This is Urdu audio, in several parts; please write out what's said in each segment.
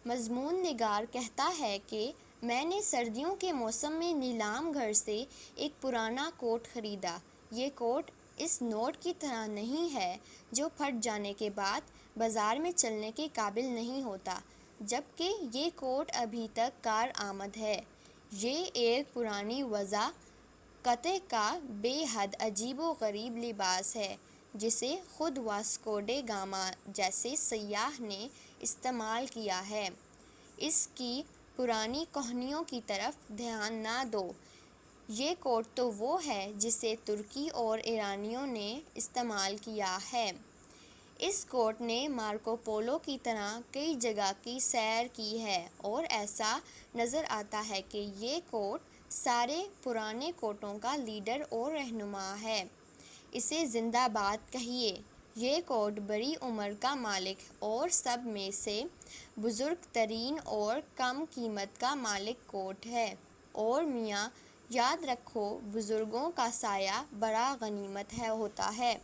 مضمون نگار کہتا ہے کہ میں نے سردیوں کے موسم میں نیلام گھر سے ایک پرانا کوٹ خریدا۔ یہ کوٹ اس نوٹ کی طرح نہیں ہے جو پھٹ جانے کے بعد بازار میں چلنے کے قابل نہیں ہوتا، جبکہ یہ کوٹ ابھی تک کارآمد ہے۔ یہ ایک پرانی وضع قطع کا بے حد عجیب و غریب لباس ہے جسے خود واسکو ڈے گاما جیسے سیاح نے استعمال کیا ہے۔ اس کی پرانی کہانیوں کی طرف دھیان نہ دو۔ یہ کوٹ تو وہ ہے جسے ترکی اور ایرانیوں نے استعمال کیا ہے۔ اس کوٹ نے مارکو پولو کی طرح کئی جگہ کی سیر کی ہے اور ایسا نظر آتا ہے کہ یہ کوٹ سارے پرانے کوٹوں کا لیڈر اور رہنما ہے۔ اسے زندہ باد کہیے۔ یہ کوٹ بڑی عمر کا مالک اور سب میں سے بزرگ ترین اور کم قیمت کا مالک کوٹ ہے، اور میاں یاد رکھو بزرگوں کا سایہ بڑا غنیمت ہوتا ہے۔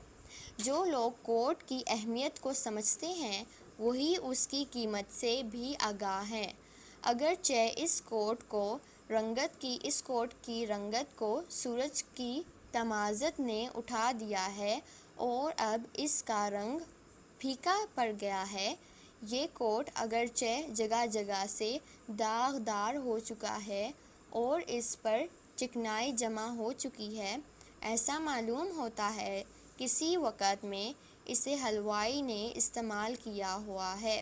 جو لوگ کوٹ کی اہمیت کو سمجھتے ہیں وہی اس کی قیمت سے بھی آگاہ ہیں۔ اگرچہ اس کوٹ کی رنگت کو سورج کی تمازت نے اٹھا دیا ہے اور اب اس کا رنگ پھیکا پڑ گیا ہے، یہ کوٹ اگرچہ جگہ جگہ سے داغدار ہو چکا ہے اور اس پر چکنائی جمع ہو چکی ہے، ایسا معلوم ہوتا ہے کسی وقت میں اسے حلوائی نے استعمال کیا ہوا ہے۔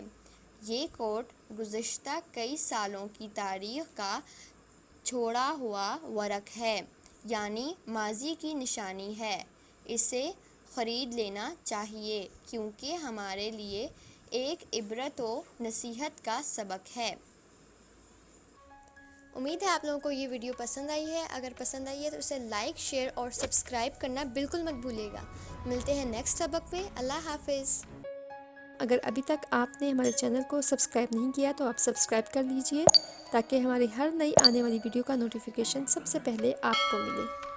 یہ کوٹ گزشتہ کئی سالوں کی تاریخ کا چھوڑا ہوا ورق ہے، یعنی ماضی کی نشانی ہے۔ اسے خرید لینا چاہیے کیونکہ ہمارے لیے ایک عبرت و نصیحت کا سبق ہے۔ امید ہے آپ لوگوں کو یہ ویڈیو پسند آئی ہے۔ اگر پسند آئی ہے تو اسے لائک، شیئر اور سبسکرائب کرنا بالکل مت بھولیے گا۔ ملتے ہیں نیکسٹ سبق میں۔ اللہ حافظ۔ اگر ابھی تک آپ نے ہمارے چینل کو سبسکرائب نہیں کیا تو آپ سبسکرائب کر لیجئے تاکہ ہماری ہر نئی آنے والی ویڈیو کا نوٹیفیکیشن سب سے پہلے آپ کو ملے۔